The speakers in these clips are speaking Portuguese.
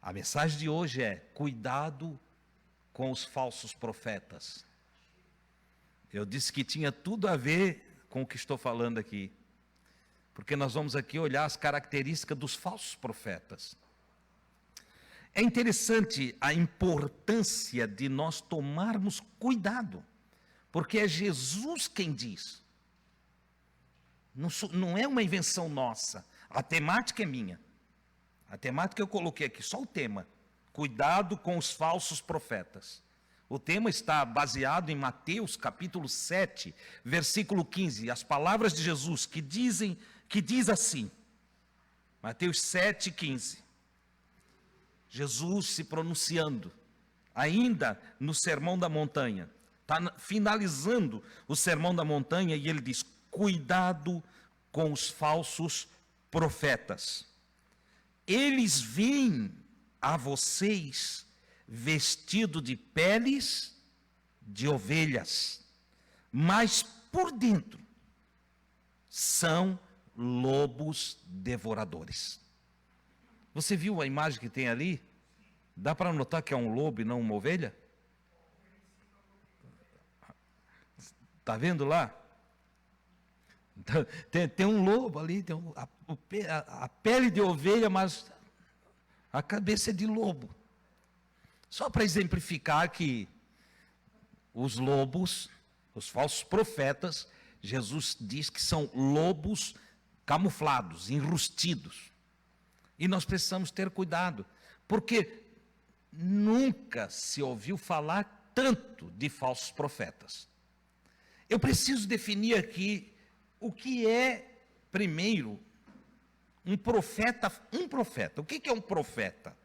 A mensagem de hoje é: cuidado com os falsos profetas. Eu disse que tinha tudo a ver com o que estou falando aqui, porque nós vamos aqui olhar as características dos falsos profetas. É interessante a importância de nós tomarmos cuidado, porque é Jesus quem diz. Não é uma invenção nossa, a temática é minha. A temática eu coloquei aqui, só o tema: cuidado com os falsos profetas. O tema está baseado em Mateus capítulo 7, versículo 15, as palavras de Jesus que diz assim, Mateus 7, 15. Jesus se pronunciando, ainda no Sermão da Montanha, está finalizando o Sermão da Montanha, e ele diz: cuidado com os falsos profetas. Eles vêm a vocês vestido de peles de ovelhas, mas por dentro são lobos devoradores. Você viu a imagem que tem ali? Dá para notar que é um lobo e não uma ovelha? Está vendo lá? Tem um lobo ali, tem a pele de ovelha, mas a cabeça é de lobo. Só para exemplificar que os lobos, os falsos profetas, Jesus diz que são lobos camuflados, enrustidos. E nós precisamos ter cuidado, porque nunca se ouviu falar tanto de falsos profetas. Eu preciso definir aqui o que é, primeiro, um profeta. O que é um profeta?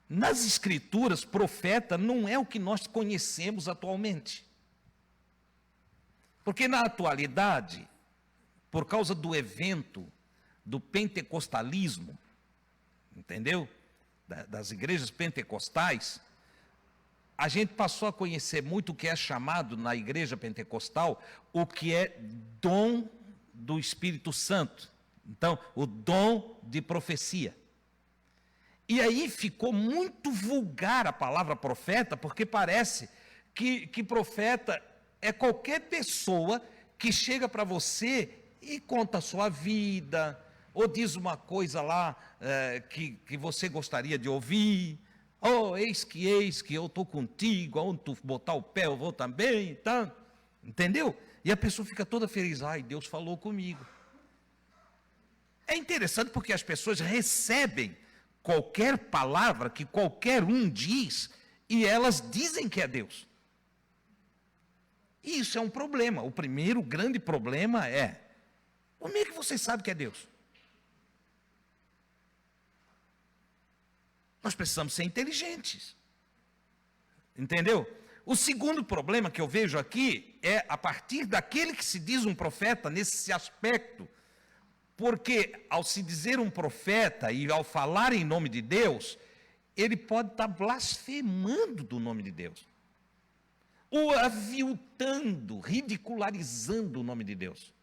Nas Escrituras, profeta não é o que nós conhecemos atualmente. Porque na atualidade, por causa do evento do pentecostalismo, entendeu? Das igrejas pentecostais, a gente passou a conhecer muito o que é chamado na igreja pentecostal, o que é dom do Espírito Santo. Então, o dom de profecia. E aí ficou muito vulgar a palavra profeta, porque parece que profeta é qualquer pessoa que chega para você e conta a sua vida, ou diz uma coisa lá que você gostaria de ouvir. Oh, eis que eu estou contigo, aonde tu botar o pé eu vou também, tá? Entendeu? E a pessoa fica toda feliz: ai, Deus falou comigo. É interessante porque as pessoas recebem qualquer palavra que qualquer um diz, e elas dizem que é Deus. E isso é um problema. O primeiro grande problema é: como é que você sabe que é Deus? Nós precisamos ser inteligentes. Entendeu? O segundo problema que eu vejo aqui é a partir daquele que se diz um profeta nesse aspecto. Porque ao se dizer um profeta e ao falar em nome de Deus, ele pode estar blasfemando do nome de Deus, ou aviltando, ridicularizando o nome de Deus.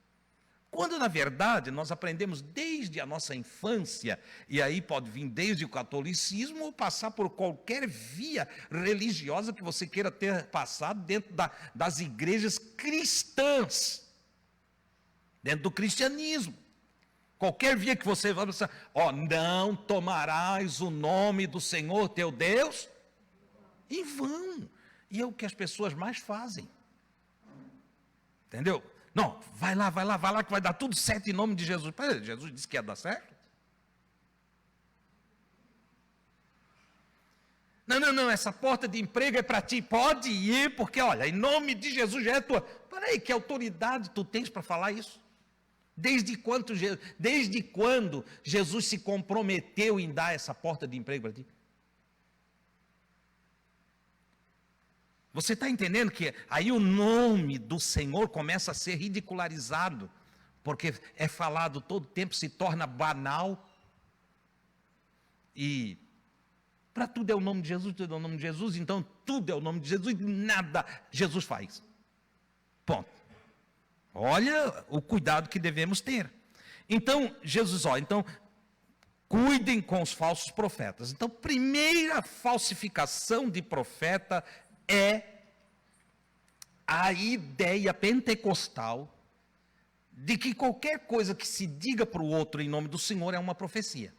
Quando na verdade nós aprendemos desde a nossa infância, e aí pode vir desde o catolicismo ou passar por qualquer via religiosa que você queira ter passado dentro das igrejas cristãs, dentro do cristianismo. Qualquer via que você vá, não tomarás o nome do Senhor teu Deus em vão. E é o que as pessoas mais fazem. Entendeu? Não, vai lá que vai dar tudo certo em nome de Jesus. Jesus disse que ia dar certo? Não, essa porta de emprego é para ti, pode ir, porque olha, em nome de Jesus já é tua. Peraí, que autoridade tu tens para falar isso? Desde quando Jesus se comprometeu em dar essa porta de emprego para ti? Você está entendendo que aí o nome do Senhor começa a ser ridicularizado, porque é falado todo tempo, se torna banal, e para tudo é o nome de Jesus, tudo é o nome de Jesus, então tudo é o nome de Jesus, e nada Jesus faz. Ponto. Olha o cuidado que devemos ter. Então, Jesus, então, Cuidem com os falsos profetas. Então, primeira falsificação de profeta é a ideia pentecostal de que qualquer coisa que se diga para o outro em nome do Senhor é uma profecia.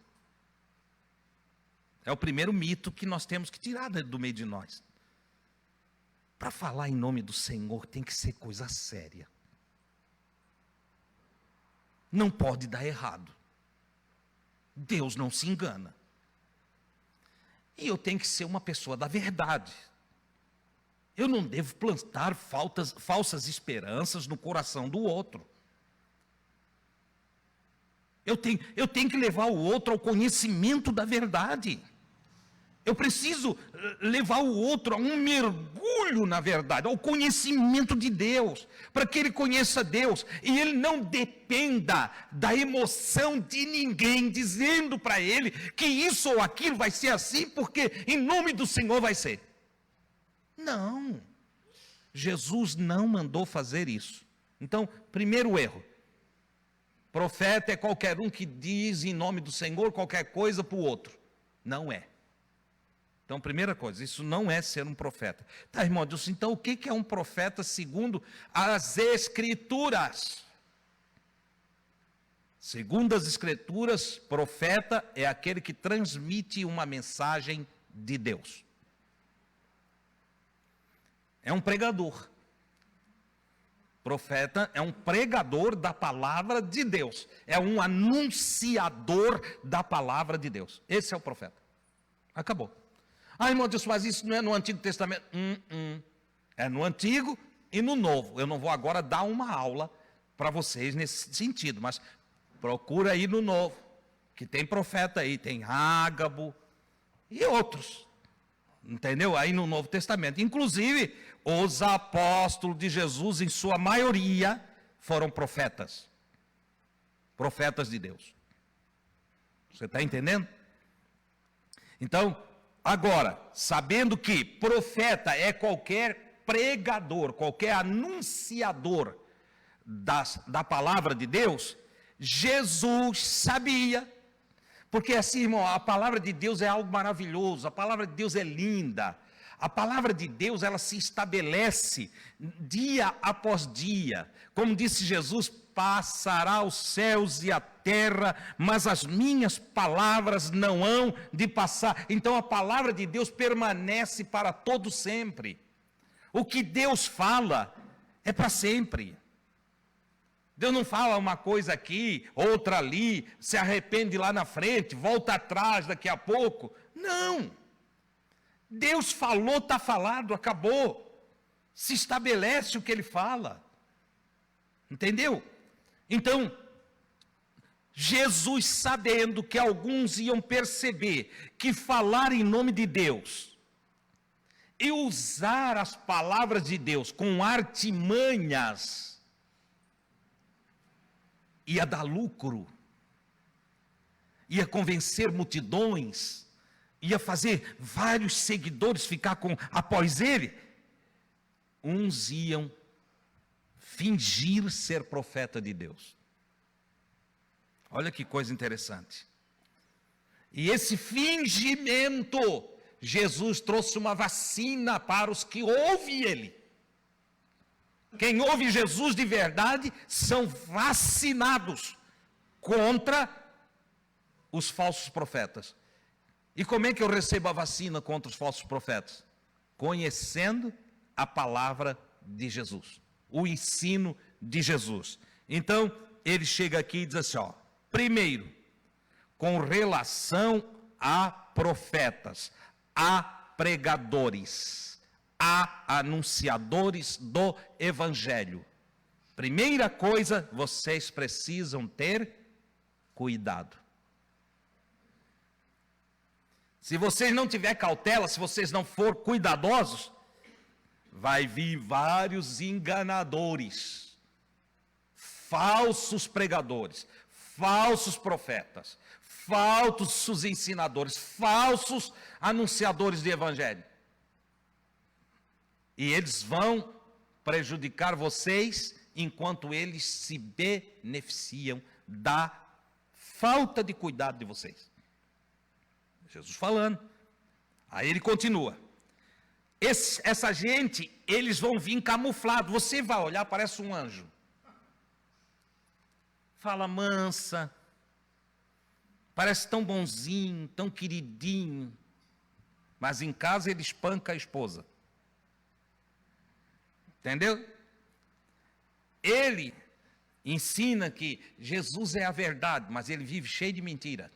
É o primeiro mito que nós temos que tirar do meio de nós. Para falar em nome do Senhor tem que ser coisa séria. Não pode dar errado. Deus não se engana. E eu tenho que ser uma pessoa da verdade. Eu não devo plantar falsas esperanças no coração do outro. Eu tenho que levar o outro ao conhecimento da verdade. Eu preciso levar o outro a um mergulho na verdade, ao conhecimento de Deus, para que ele conheça Deus e ele não dependa da emoção de ninguém dizendo para ele que isso ou aquilo vai ser assim, porque em nome do Senhor vai ser. Não, Jesus não mandou fazer isso. Então, primeiro erro, profeta é qualquer um que diz em nome do Senhor qualquer coisa para o outro. Não é. Então, primeira coisa, isso não é ser um profeta. Tá, irmão Dilson, então o que é um profeta segundo as Escrituras? Segundo as Escrituras, profeta é aquele que transmite uma mensagem de Deus. É um pregador. Profeta é um pregador da palavra de Deus. É um anunciador da palavra de Deus. Esse é o profeta. Acabou. Ah, irmão Dilson, mas isso não é no Antigo Testamento? É no Antigo e no Novo. Eu não vou agora dar uma aula para vocês nesse sentido, mas procura aí no Novo, que tem profeta aí, tem Ágabo e outros, entendeu? Aí no Novo Testamento. Inclusive, os apóstolos de Jesus, em sua maioria, foram profetas. Profetas de Deus. Você está entendendo? Então, agora, sabendo que profeta é qualquer pregador, qualquer anunciador da palavra de Deus, Jesus sabia, porque assim, irmão, a palavra de Deus é algo maravilhoso, a palavra de Deus é linda, a palavra de Deus, ela se estabelece dia após dia, como disse Jesus, passará os céus e a terra, mas as minhas palavras não hão de passar. Então a palavra de Deus permanece para todo sempre. O que Deus fala é para sempre. Deus não fala uma coisa aqui, outra ali, se arrepende lá na frente, volta atrás daqui a pouco. Não. Deus falou, está falado, acabou. Se estabelece o que Ele fala. Entendeu? Então, Jesus, sabendo que alguns iam perceber que falar em nome de Deus e usar as palavras de Deus com artimanhas ia dar lucro, ia convencer multidões, ia fazer vários seguidores ficar após ele, uns iam fingir ser profeta de Deus. Olha que coisa interessante. E esse fingimento, Jesus trouxe uma vacina para os que ouvem Ele. Quem ouve Jesus de verdade são vacinados contra os falsos profetas. E como é que eu recebo a vacina contra os falsos profetas? Conhecendo a palavra de Jesus, o ensino de Jesus. Então, ele chega aqui e diz assim, ó, primeiro, com relação a profetas, a pregadores, a anunciadores do evangelho. Primeira coisa, vocês precisam ter cuidado. Se vocês não tiverem cautela, se vocês não forem cuidadosos, vai vir vários enganadores, falsos pregadores, falsos profetas, falsos ensinadores, falsos anunciadores de evangelho. E eles vão prejudicar vocês enquanto eles se beneficiam da falta de cuidado de vocês. Jesus falando. Aí ele continua. Essa gente, eles vão vir camuflados. Você vai olhar, parece um anjo. Fala mansa. Parece tão bonzinho, tão queridinho. Mas em casa ele espanca a esposa. Entendeu? Ele ensina que Jesus é a verdade, mas ele vive cheio de mentira.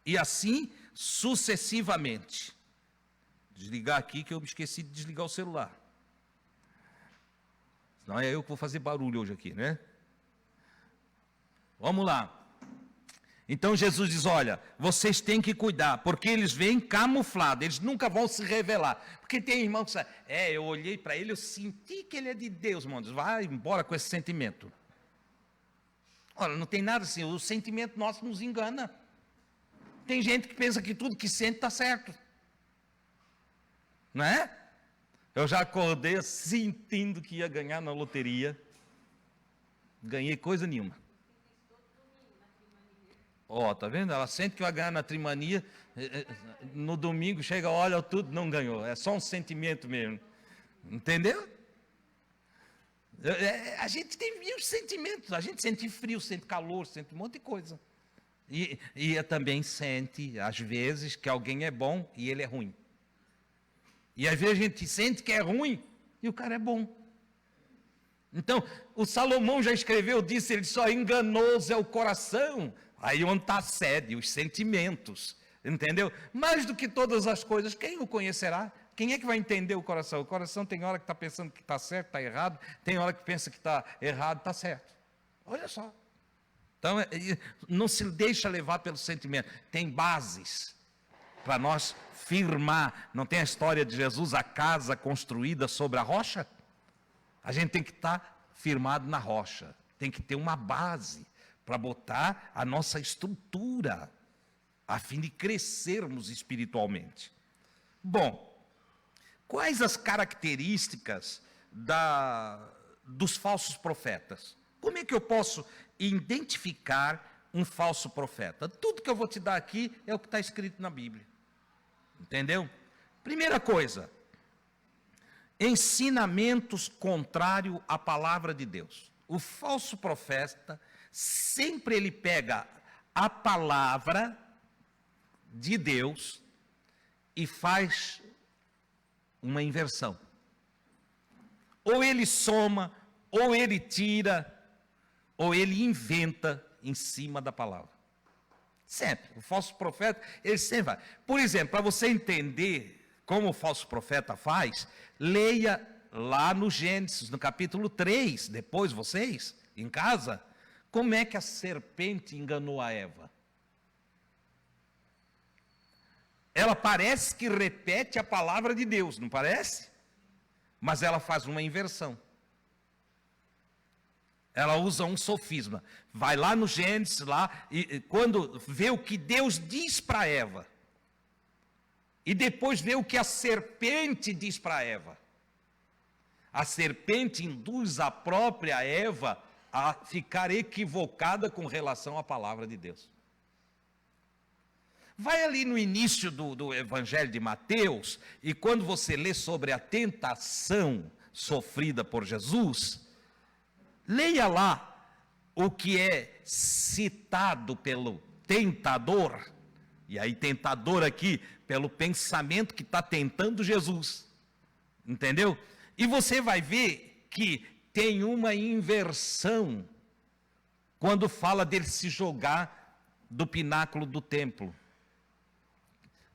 E assim sucessivamente. Desligar aqui que eu me esqueci de desligar o celular. Senão é eu que vou fazer barulho hoje aqui, né? Vamos lá. Então Jesus diz, olha, vocês têm que cuidar, porque eles vêm camuflados, eles nunca vão se revelar. Porque tem irmão que sabe, eu olhei para ele, eu senti que ele é de Deus, mano. Vai embora com esse sentimento. Olha, não tem nada assim, o sentimento nosso nos engana. Tem gente que pensa que tudo que sente está certo. Não é? Eu já acordei sentindo que ia ganhar na loteria. Ganhei coisa nenhuma. Tá vendo? Ela sente que vai ganhar na trimania. No domingo chega, olha tudo, não ganhou. É só um sentimento mesmo. Entendeu? A gente tem mil sentimentos. A gente sente frio, sente calor, sente um monte de coisa. E também sente, às vezes, que alguém é bom e ele é ruim. E às vezes a gente sente que é ruim e o cara é bom. Então, o Salomão já escreveu, ele só enganoso é o coração. Aí onde está a sede, os sentimentos. Entendeu? Mais do que todas as coisas, quem o conhecerá? Quem é que vai entender o coração? O coração tem hora que está pensando que está certo, está errado. Tem hora que pensa que está errado, está certo. Olha só. Então, não se deixa levar pelo sentimento. Tem bases para nós firmar. Não tem a história de Jesus, a casa construída sobre a rocha? A gente tem que estar firmado na rocha. Tem que ter uma base para botar a nossa estrutura, a fim de crescermos espiritualmente. Bom, quais as características dos falsos profetas? Como é que eu posso identificar um falso profeta? Tudo que eu vou te dar aqui é o que está escrito na Bíblia. Entendeu? Primeira coisa, ensinamentos contrários à palavra de Deus. O falso profeta, sempre ele pega a palavra de Deus e faz uma inversão. Ou ele soma, ou ele tira, ou ele inventa em cima da palavra. Sempre. O falso profeta, ele sempre vai. Por exemplo, para você entender como o falso profeta faz, leia lá no Gênesis, no capítulo 3, depois vocês, em casa, como é que a serpente enganou a Eva. Ela parece que repete a palavra de Deus, não parece? Mas ela faz uma inversão. Ela usa um sofisma. Vai lá no Gênesis, lá, e quando vê o que Deus diz para Eva, e depois vê o que a serpente diz para Eva. A serpente induz a própria Eva a ficar equivocada com relação à palavra de Deus. Vai ali no início do Evangelho de Mateus, e quando você lê sobre a tentação sofrida por Jesus, leia lá o que é citado pelo tentador, e aí tentador aqui, pelo pensamento que está tentando Jesus, entendeu? E você vai ver que tem uma inversão, quando fala dele se jogar do pináculo do templo.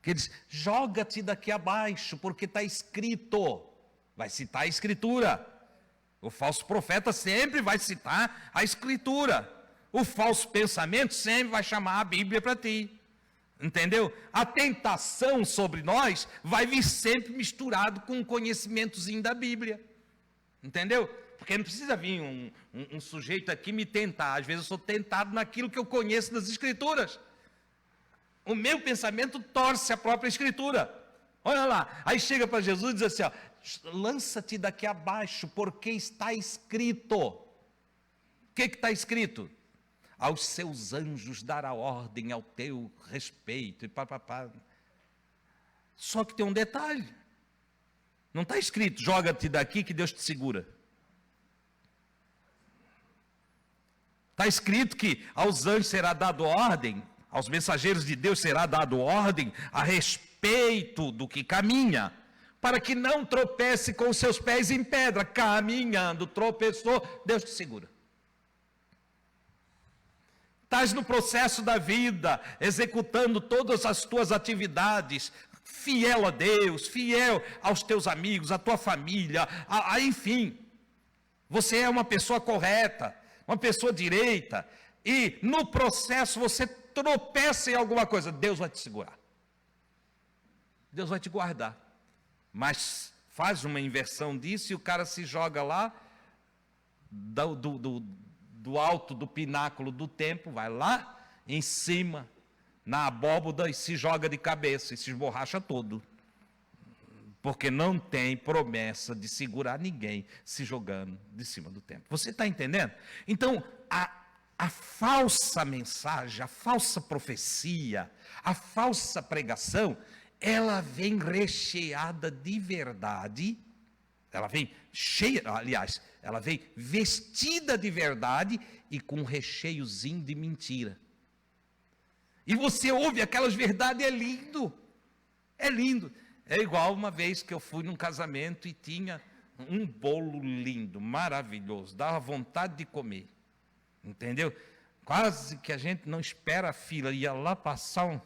Que diz, joga-te daqui abaixo, porque está escrito, vai citar a escritura. O falso profeta sempre vai citar a escritura. O falso pensamento sempre vai chamar a Bíblia para ti. Entendeu? A tentação sobre nós vai vir sempre misturado com um conhecimentozinho da Bíblia. Entendeu? Porque não precisa vir um sujeito aqui me tentar. Às vezes eu sou tentado naquilo que eu conheço das Escrituras. O meu pensamento torce a própria Escritura. Olha lá, aí chega para Jesus e diz assim, ó, lança-te daqui abaixo, porque está escrito. O que está escrito? aos seus anjos dará ordem ao teu respeito, e papapá. Só que tem um detalhe, não está escrito, joga-te daqui que Deus te segura. Está escrito que aos anjos será dado ordem, aos mensageiros de Deus será dado ordem a respeito do que caminha, para que não tropece com os seus pés em pedra. Caminhando, tropeçou, Deus te segura. Estás no processo da vida, executando todas as tuas atividades, fiel a Deus, fiel aos teus amigos, à tua família, enfim. Você é uma pessoa correta, uma pessoa direita, e no processo você tropeça em alguma coisa, Deus vai te segurar. Deus vai te guardar. Mas faz uma inversão disso e o cara se joga lá do alto do pináculo do templo, vai lá em cima, na abóboda, e se joga de cabeça, e se esborracha todo. Porque não tem promessa de segurar ninguém se jogando de cima do templo. Você está entendendo? Então, a falsa mensagem, a falsa profecia, a falsa pregação, ela vem recheada de verdade, ela vem cheia, aliás, ela vem vestida de verdade e com um recheiozinho de mentira. E você ouve aquelas verdades, é lindo, é lindo. É igual uma vez que eu fui num casamento e tinha um bolo lindo, maravilhoso, dava vontade de comer, entendeu? Quase que a gente não espera a fila, ia lá passar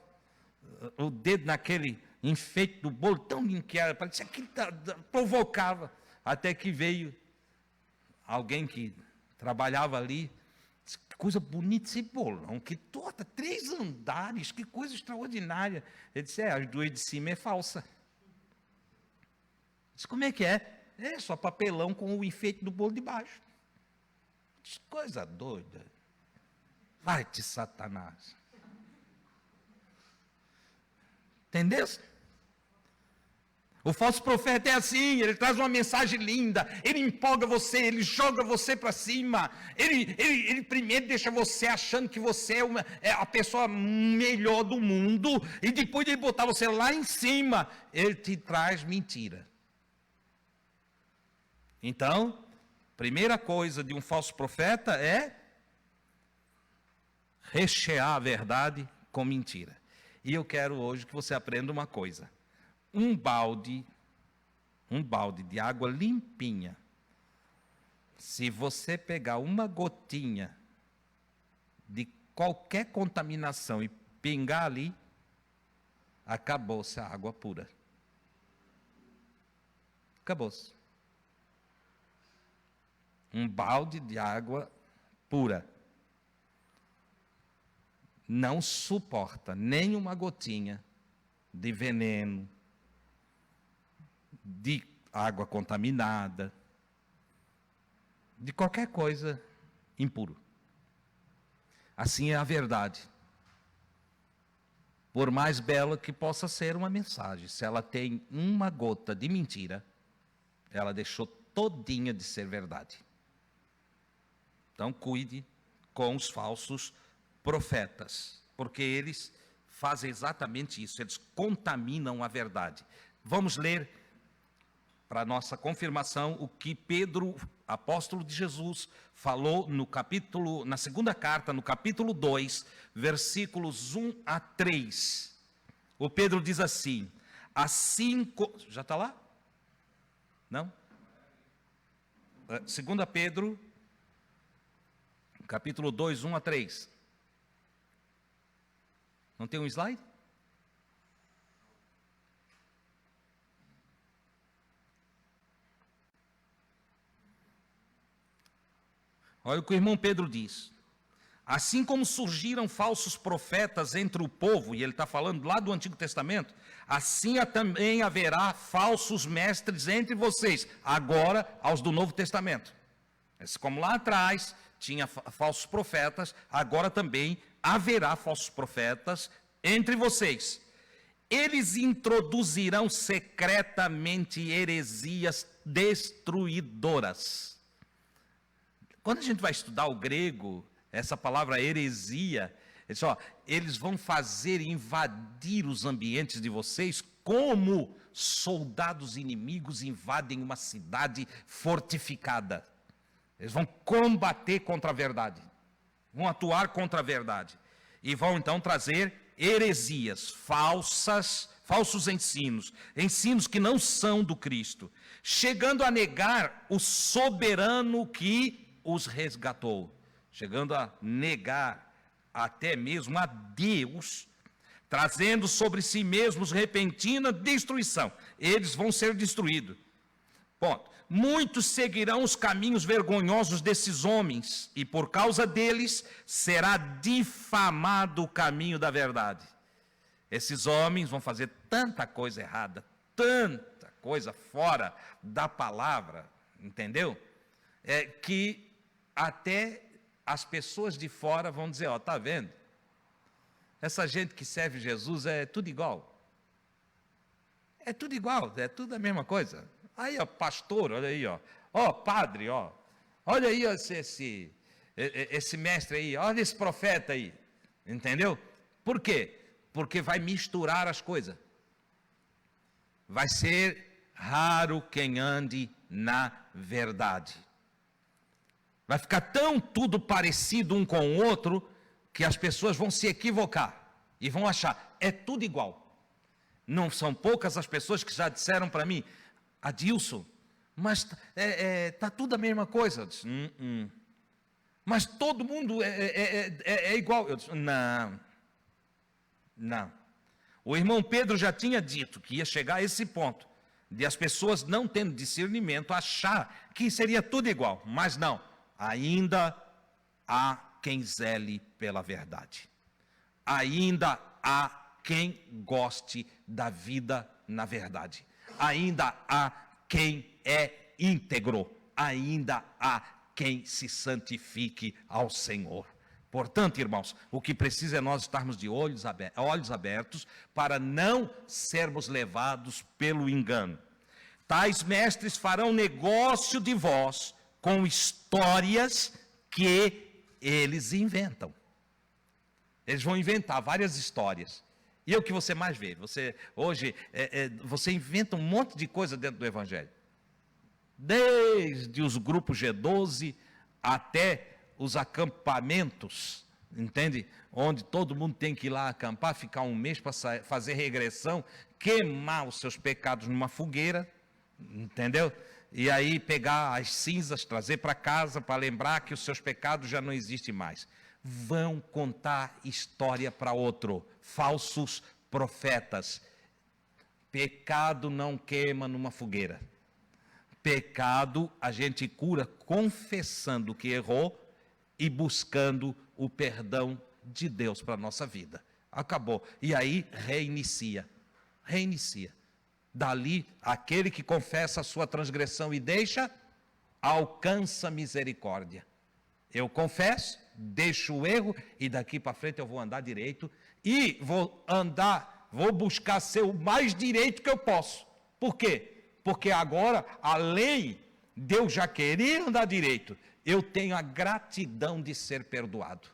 o dedo naquele enfeite do bolo, tão lindo que era, parecia que provocava, até que veio alguém que trabalhava ali, disse, que coisa bonita esse bolão, que torta, 3 andares, que coisa extraordinária. Ele disse, as 2 de cima é falsa. Disse, como é que é? É só papelão com o enfeite do bolo de baixo. Disse, coisa doida. Vai-te, Satanás. Entendeu? O falso profeta é assim, ele traz uma mensagem linda, ele empolga você, ele joga você para cima, ele primeiro deixa você achando que você é a pessoa melhor do mundo, e depois de ele botar você lá em cima, ele te traz mentira. Então, primeira coisa de um falso profeta é rechear a verdade com mentira. E eu quero hoje que você aprenda uma coisa. Um balde de água limpinha, se você pegar uma gotinha de qualquer contaminação e pingar ali, acabou-se a água pura. Acabou-se. Um balde de água pura não suporta nem uma gotinha de veneno, de água contaminada, de qualquer coisa impuro. Assim é a verdade. Por mais bela que possa ser uma mensagem, se ela tem uma gota de mentira, ela deixou todinha de ser verdade. Então cuide com os falsos profetas, porque eles fazem exatamente isso, eles contaminam a verdade. Vamos ler, para nossa confirmação, o que Pedro, apóstolo de Jesus, falou na segunda carta, no capítulo 2, versículos 1 a 3. O Pedro diz assim, já está lá? Não? 2 Pedro, capítulo 2, 1 a 3. Não tem um slide? Olha o que o irmão Pedro diz. Assim como surgiram falsos profetas entre o povo, e ele está falando lá do Antigo Testamento, assim também haverá falsos mestres entre vocês, agora aos do Novo Testamento. Como lá atrás tinha falsos profetas, agora também haverá falsos profetas entre vocês. Eles introduzirão secretamente heresias destruidoras. Quando a gente vai estudar o grego, essa palavra heresia, eles vão fazer invadir os ambientes de vocês como soldados inimigos invadem uma cidade fortificada. Eles vão combater contra a verdade, vão atuar contra a verdade, e vão então trazer heresias, falsos ensinos que não são do Cristo, chegando a negar o soberano que os resgatou, chegando a negar até mesmo a Deus, trazendo sobre si mesmos repentina destruição. Eles vão ser destruídos. Ponto. Muitos seguirão os caminhos vergonhosos desses homens, e por causa deles será difamado o caminho da verdade. Esses homens vão fazer tanta coisa errada, tanta coisa fora da palavra, entendeu? Que até as pessoas de fora vão dizer, ó, tá vendo? Essa gente que serve Jesus é tudo igual. É tudo igual, é tudo a mesma coisa. Aí, ó, pastor, olha aí, ó, padre, ó, olha aí ó, esse mestre aí, olha esse profeta aí, entendeu? Por quê? Porque vai misturar as coisas. Vai ser raro quem ande na verdade. Vai ficar tão tudo parecido um com o outro, que as pessoas vão se equivocar e vão achar, é tudo igual. Não são poucas as pessoas que já disseram para mim, Adilson, mas tá tudo a mesma coisa. Eu disse, Mas todo mundo é igual. Eu disse, não. O irmão Pedro já tinha dito que ia chegar a esse ponto, de as pessoas não tendo discernimento, achar que seria tudo igual, mas não, ainda há quem zele pela verdade, ainda há quem goste da vida na verdade, ainda há quem é íntegro, ainda há quem se santifique ao Senhor. Portanto, irmãos, o que precisa é nós estarmos de olhos abertos para não sermos levados pelo engano. Tais mestres farão negócio de vós com histórias que eles inventam. Eles vão inventar várias histórias. E é o que você mais vê. Hoje, você inventa um monte de coisa dentro do Evangelho. Desde os grupos G12 até os acampamentos, entende? Onde todo mundo tem que ir lá acampar, ficar um mês para fazer regressão, queimar os seus pecados numa fogueira, entendeu? E aí pegar as cinzas, trazer para casa para lembrar que os seus pecados já não existem mais. Vão contar história para outro, falsos profetas. Pecado não queima numa fogueira. Pecado a gente cura confessando que errou e buscando o perdão de Deus para a nossa vida. Acabou. E aí reinicia. Dali, aquele que confessa a sua transgressão e deixa, alcança misericórdia. Eu confesso, deixo o erro e daqui para frente eu vou andar direito e vou buscar ser o mais direito que eu posso. Por quê? Porque agora a lei, Deus já queria andar direito. Eu tenho a gratidão de ser perdoado.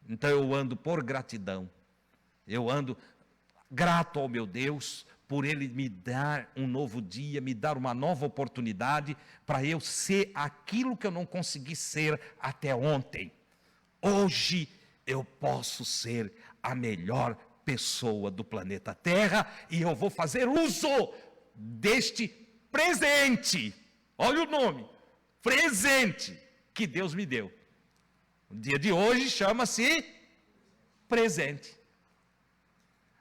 Então eu ando por gratidão. Eu ando grato ao meu Deus por Ele me dar um novo dia, me dar uma nova oportunidade para eu ser aquilo que eu não consegui ser até ontem. Hoje eu posso ser a melhor pessoa do planeta Terra e eu vou fazer uso deste presente. Olha o nome, presente que Deus me deu. O dia de hoje chama-se presente.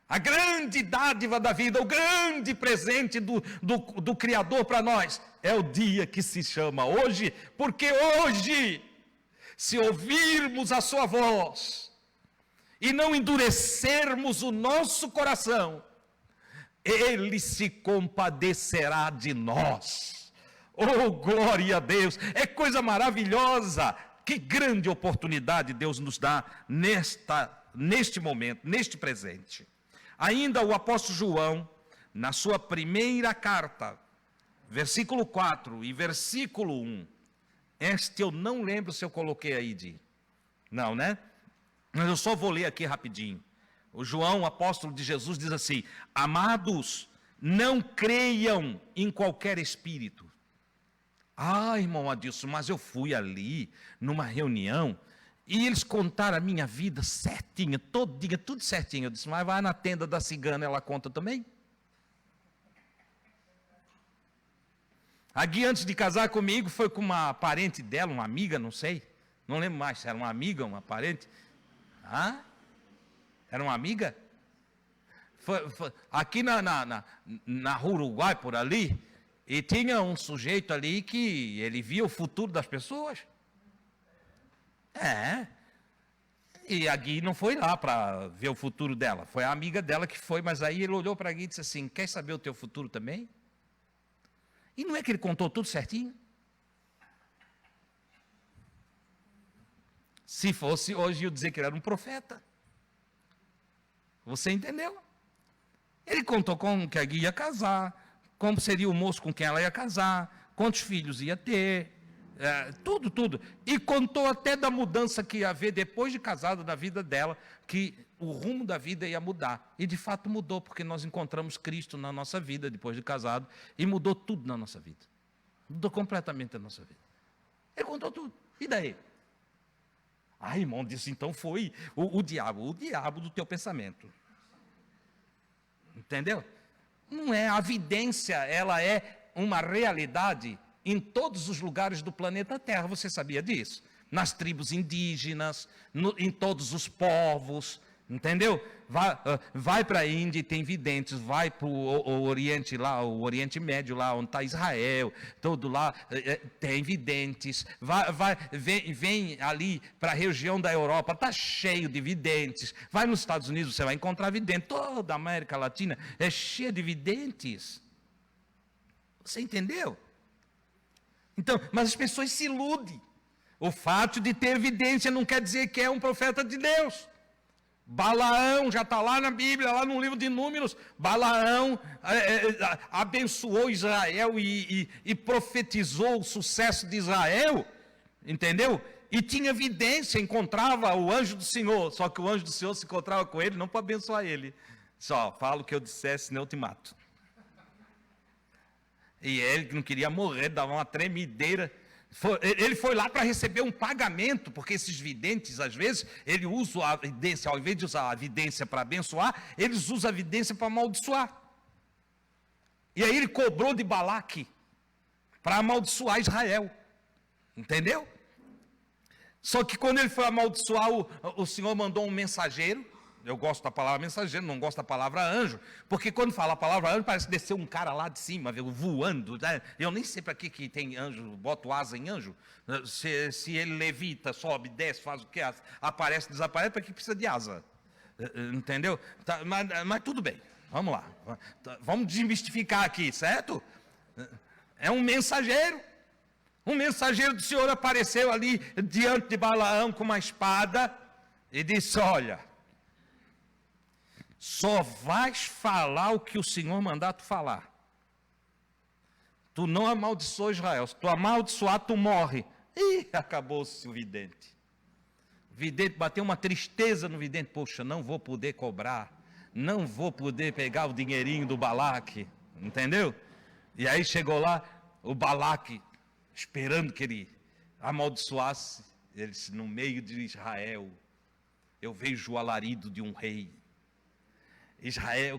A grande dádiva da vida, o grande presente do Criador para nós, é o dia que se chama hoje, porque hoje, se ouvirmos a sua voz, e não endurecermos o nosso coração, Ele se compadecerá de nós. Oh, glória a Deus, é coisa maravilhosa, que grande oportunidade Deus nos dá neste momento, neste presente. Ainda o apóstolo João, na sua primeira carta, versículo 4 e versículo 1, este eu não lembro se eu coloquei aí, Não, né? Mas eu só vou ler aqui rapidinho. O João, o apóstolo de Jesus, diz assim: amados, não creiam em qualquer espírito. Ah, irmão Adilson, mas eu fui ali, numa reunião, e eles contaram a minha vida certinha, todinha, tudo certinho. Eu disse, mas vai na tenda da cigana, ela conta também? A Gui, antes de casar comigo, foi com uma parente dela, uma amiga, não sei. Não lembro mais se era uma amiga ou uma parente. Ah? Era uma amiga? Aqui na Rua Uruguai, por ali, e tinha um sujeito ali que ele via o futuro das pessoas. É. E a Gui não foi lá para ver o futuro dela. Foi a amiga dela que foi, mas aí ele olhou para a Gui e disse assim, quer saber o teu futuro também? E não é que ele contou tudo certinho? Se fosse hoje, eu dizer que ele era um profeta. Você entendeu? Ele contou com que a Gui ia casar, como seria o moço com quem ela ia casar, quantos filhos ia ter, tudo. E contou até da mudança que ia haver depois de casada na vida dela, que o rumo da vida ia mudar. E de fato mudou, porque nós encontramos Cristo na nossa vida depois de casado, e mudou tudo na nossa vida. Mudou completamente a nossa vida. Ele contou tudo. E daí? Ah, irmão, disse, então foi o diabo do teu pensamento. Entendeu? Não é, a vidência, ela é uma realidade em todos os lugares do planeta Terra, você sabia disso? Nas tribos indígenas, em todos os povos, entendeu? Vai para a Índia e tem videntes, vai para o Oriente lá, o Oriente Médio lá, onde está Israel, todo lá tem videntes, vem ali para a região da Europa, está cheio de videntes, vai nos Estados Unidos, você vai encontrar videntes, toda a América Latina é cheia de videntes, você entendeu? Então, mas as pessoas se iludem, o fato de ter evidência não quer dizer que é um profeta de Deus. Balaão, já está lá na Bíblia, lá no livro de Números, Balaão abençoou Israel e profetizou o sucesso de Israel, entendeu? E tinha evidência, encontrava o anjo do Senhor, só que o anjo do Senhor se encontrava com ele, não para abençoar ele, só, fala o que eu dissesse, senão eu te mato. E ele que não queria morrer, dava uma tremedeira. Ele foi lá para receber um pagamento, porque esses videntes, às vezes, ele usa a evidência, ao invés de usar a evidência para abençoar, eles usam a evidência para amaldiçoar. E aí ele cobrou de Balaque para amaldiçoar Israel. Entendeu? Só que quando ele foi amaldiçoar, o Senhor mandou um mensageiro. Eu gosto da palavra mensageiro, não gosto da palavra anjo, porque quando fala a palavra anjo, parece descer um cara lá de cima, voando, né? Eu nem sei para que tem anjo, boto asa em anjo, se ele levita, sobe, desce, faz o que, aparece, desaparece, para que precisa de asa, entendeu? Tá, mas tudo bem, vamos lá, vamos desmistificar aqui, certo? É um mensageiro do Senhor apareceu ali diante de Balaão com uma espada e disse, olha, só vais falar o que o Senhor mandar tu falar. Tu não amaldiçoa Israel. Se tu amaldiçoar, tu morre. Ih, acabou-se o vidente. O vidente bateu uma tristeza no vidente. Poxa, não vou poder cobrar. Não vou poder pegar o dinheirinho do Balaque. Entendeu? E aí chegou lá, o Balaque, esperando que ele amaldiçoasse. Ele disse, no meio de Israel, eu vejo o alarido de um rei.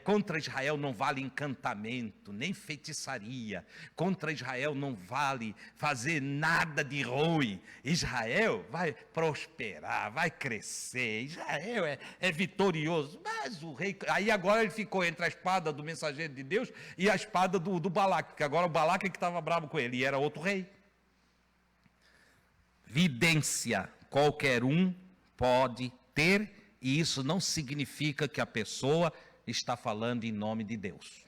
Contra Israel não vale encantamento, nem feitiçaria. Contra Israel não vale fazer nada de ruim. Israel vai prosperar, vai crescer. Israel é vitorioso. Mas o rei... Aí agora ele ficou entre a espada do mensageiro de Deus e a espada do Balaque, porque agora o Balaque é que estava bravo com ele, e era outro rei. Vidência, qualquer um pode ter, e isso não significa que a pessoa está falando em nome de Deus.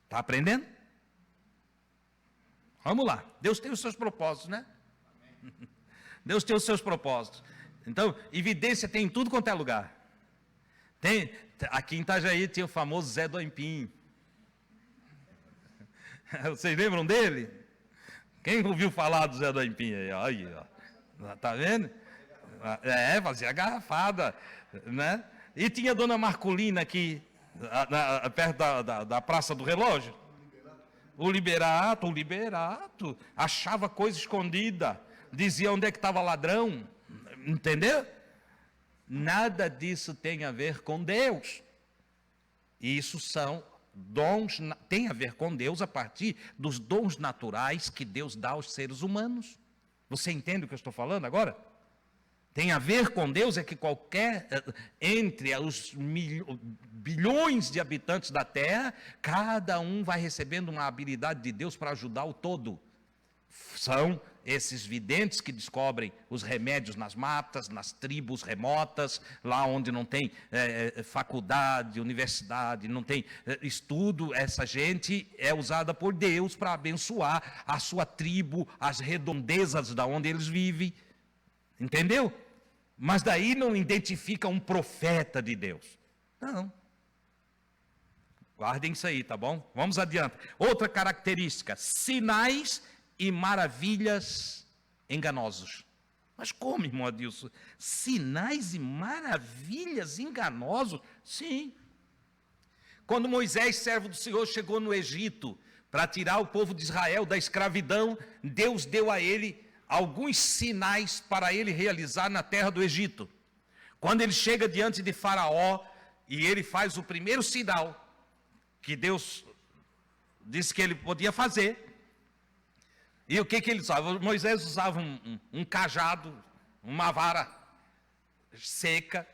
Está aprendendo? Vamos lá. Deus tem os seus propósitos, né? Deus tem os seus propósitos. Então, evidência tem em tudo quanto é lugar. Aqui em Itajaí tinha o famoso Zé do Aipim. Vocês lembram dele? Quem ouviu falar do Zé do Aipim aí? Aí, ó. Tá vendo? Fazia garrafada, né? E tinha a dona Marcolina aqui, perto da Praça do Relógio. O Liberato, achava coisa escondida, dizia onde é que estava ladrão, entendeu? Nada disso tem a ver com Deus. Isso são dons, tem a ver com Deus a partir dos dons naturais que Deus dá aos seres humanos. Você entende o que eu estou falando agora? Tem a ver com Deus é que entre os bilhões de habitantes da Terra, cada um vai recebendo uma habilidade de Deus para ajudar o todo. São esses videntes que descobrem os remédios nas matas, nas tribos remotas, lá onde não tem faculdade, universidade, não tem estudo. Essa gente é usada por Deus para abençoar a sua tribo, as redondezas da onde eles vivem. Entendeu? Mas daí não identifica um profeta de Deus. Não. Guardem isso aí, tá bom? Vamos adiante. Outra característica: sinais e maravilhas enganosos. Mas como, irmão Adilson? Sinais e maravilhas enganosos? Sim. Quando Moisés, servo do Senhor, chegou no Egito para tirar o povo de Israel da escravidão, Deus deu a ele alguns sinais para ele realizar na terra do Egito. Quando ele chega diante de Faraó e ele faz o primeiro sinal que Deus disse que ele podia fazer. E o que ele usava? Moisés usava um cajado, uma vara seca,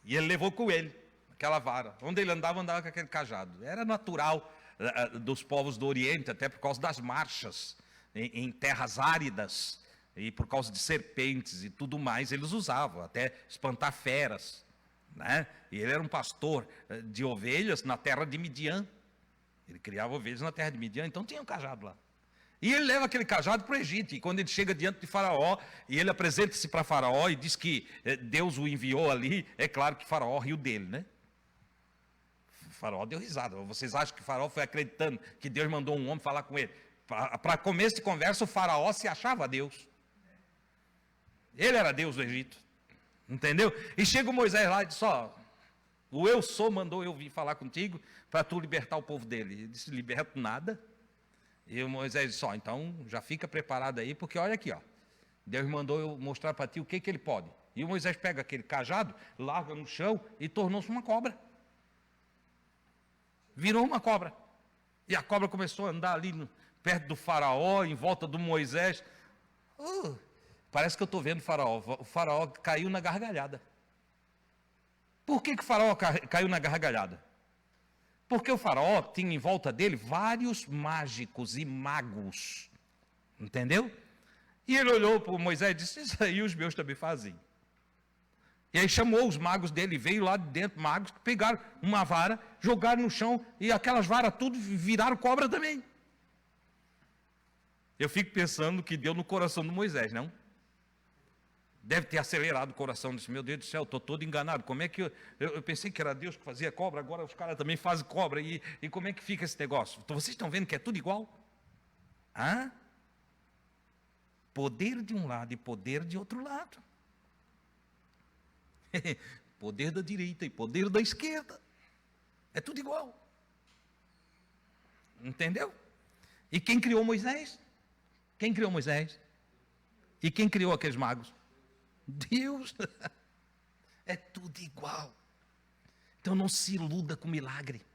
e ele levou com ele aquela vara. Onde ele andava com aquele cajado. Era natural dos povos do Oriente, até por causa das marchas em terras áridas, e por causa de serpentes e tudo mais, eles usavam, até espantar feras, né? E ele era um pastor de ovelhas na terra de Midian. Ele criava ovelhas na terra de Midian, então tinha um cajado lá. E ele leva aquele cajado para o Egito, e quando ele chega diante de Faraó, e ele apresenta-se para Faraó e diz que Deus o enviou ali, é claro que Faraó riu dele, né? Faraó deu risada. Vocês acham que Faraó foi acreditando que Deus mandou um homem falar com ele? Para começo de conversa, o Faraó se achava Deus. Ele era Deus do Egito. Entendeu? E chega o Moisés lá e diz: o eu sou mandou eu vir falar contigo para tu libertar o povo dele. Ele disse: liberto nada. E o Moisés disse: então já fica preparado aí, porque olha aqui, Deus mandou eu mostrar para ti o que ele pode. E o Moisés pega aquele cajado, larga no chão e tornou-se uma cobra. Virou uma cobra. E a cobra começou a andar ali perto do Faraó, em volta do Moisés. Parece que eu estou vendo o Faraó. O Faraó caiu na gargalhada. Por que o Faraó caiu na gargalhada? Porque o Faraó tinha em volta dele vários mágicos e magos. Entendeu? E ele olhou para Moisés e disse: isso aí os meus também fazem. E aí chamou os magos dele, veio lá de dentro, magos que pegaram uma vara, jogaram no chão, e aquelas varas tudo viraram cobra também. Eu fico pensando que deu no coração do Moisés, não? Deve ter acelerado o coração, disse: meu Deus do céu, estou todo enganado. Como é que eu pensei que era Deus que fazia cobra, agora os caras também fazem cobra, e como é que fica esse negócio? Então, vocês estão vendo que é tudo igual? Poder de um lado e poder de outro lado. Poder da direita e poder da esquerda. É tudo igual. Entendeu? E quem criou Moisés? Quem criou Moisés? E quem criou aqueles magos? Deus. É tudo igual. Então não se iluda com milagre.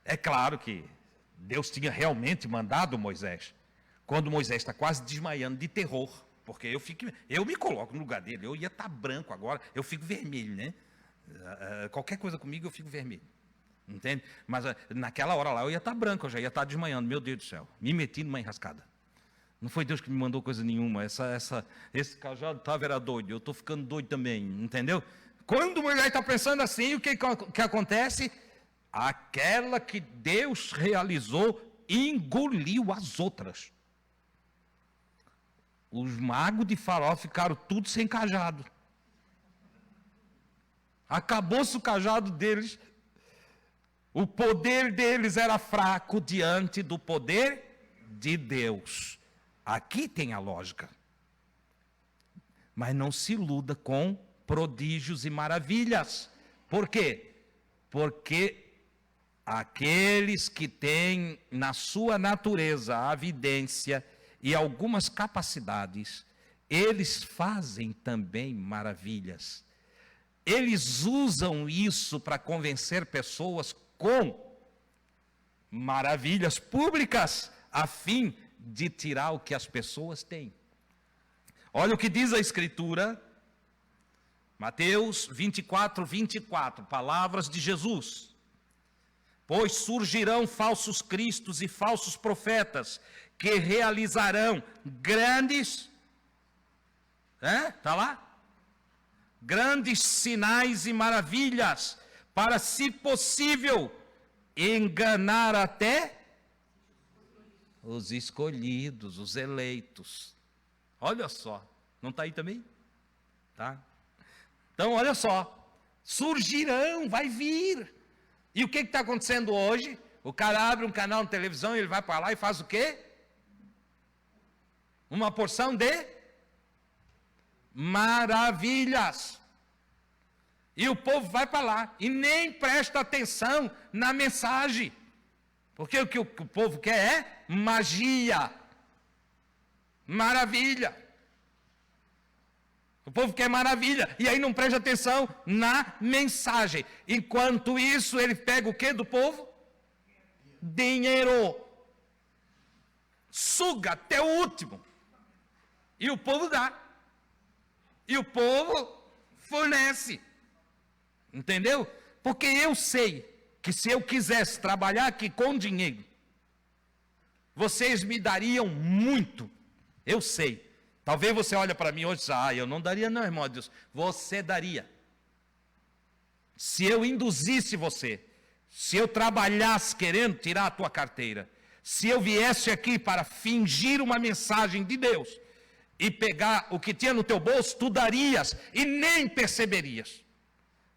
É claro que Deus tinha realmente mandado Moisés. Quando Moisés está quase desmaiando de terror, porque eu me coloco no lugar dele, eu ia estar branco agora, eu fico vermelho, né? Qualquer coisa comigo eu fico vermelho. Entende? Mas naquela hora lá eu ia estar branco, eu já ia estar desmaiando. Meu Deus do céu, me meti numa enrascada. Não foi Deus que me mandou coisa nenhuma. Esse cajado era doido, eu estou ficando doido também, entendeu? Quando Moisés está pensando assim, o que acontece? Aquela que Deus realizou engoliu as outras. Os magos de Faraó ficaram tudo sem cajado. Acabou-se o cajado deles. O poder deles era fraco diante do poder de Deus. Aqui tem a lógica. Mas não se iluda com prodígios e maravilhas. Por quê? Porque aqueles que têm na sua natureza a vidência e algumas capacidades, eles fazem também maravilhas. Eles usam isso para convencer pessoas com maravilhas públicas, a fim de tirar o que as pessoas têm. Olha o que diz a Escritura, Mateus 24, 24, palavras de Jesus. Pois surgirão falsos cristos e falsos profetas, que realizarão grandes, está lá? Grandes sinais e maravilhas, para, se possível, enganar até os escolhidos, os eleitos. Olha só, não está aí também? Tá? Então, olha só, surgirão, vai vir. E o que está acontecendo hoje? O cara abre um canal de televisão e ele vai para lá e faz o quê? Uma porção de maravilhas. E o povo vai para lá e nem presta atenção na mensagem. Porque o que o povo quer é magia, maravilha. O povo quer maravilha, e aí não presta atenção na mensagem. Enquanto isso, ele pega o que do povo? Dinheiro. Suga até o último. E o povo dá. E o povo fornece. Entendeu? Porque eu sei que se eu quisesse trabalhar aqui com dinheiro, vocês me dariam muito. Eu sei. Talvez você olhe para mim hoje e diga, eu não daria não, irmão Deus. Você daria. Se eu induzisse você, se eu trabalhasse querendo tirar a tua carteira, se eu viesse aqui para fingir uma mensagem de Deus e pegar o que tinha no teu bolso, tu darias e nem perceberias.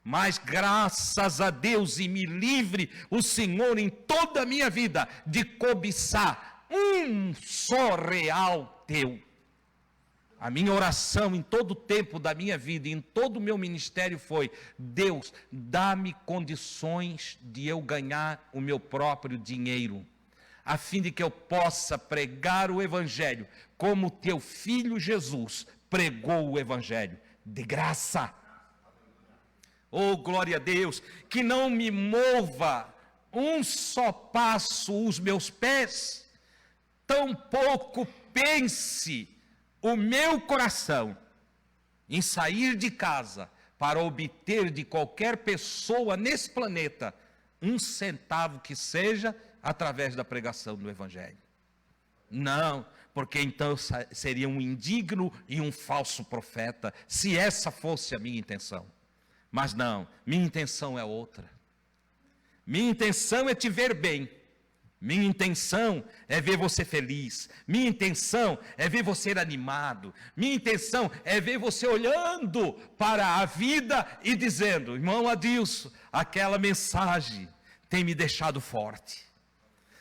Mas graças a Deus, e me livre o Senhor em toda a minha vida de cobiçar um só real teu. A minha oração em todo o tempo da minha vida, em todo o meu ministério foi: Deus, dá-me condições de eu ganhar o meu próprio dinheiro, a fim de que eu possa pregar o Evangelho, como teu filho Jesus pregou o Evangelho, de graça. Oh, glória a Deus, que não me mova um só passo os meus pés, tampouco pense o meu coração em sair de casa para obter de qualquer pessoa nesse planeta um centavo que seja através da pregação do Evangelho. Não, porque então eu seria um indigno e um falso profeta, se essa fosse a minha intenção. Mas não, minha intenção é outra. Minha intenção é te ver bem. Minha intenção é ver você feliz. Minha intenção é ver você animado. Minha intenção é ver você olhando para a vida e dizendo: irmão Adilson, aquela mensagem tem me deixado forte.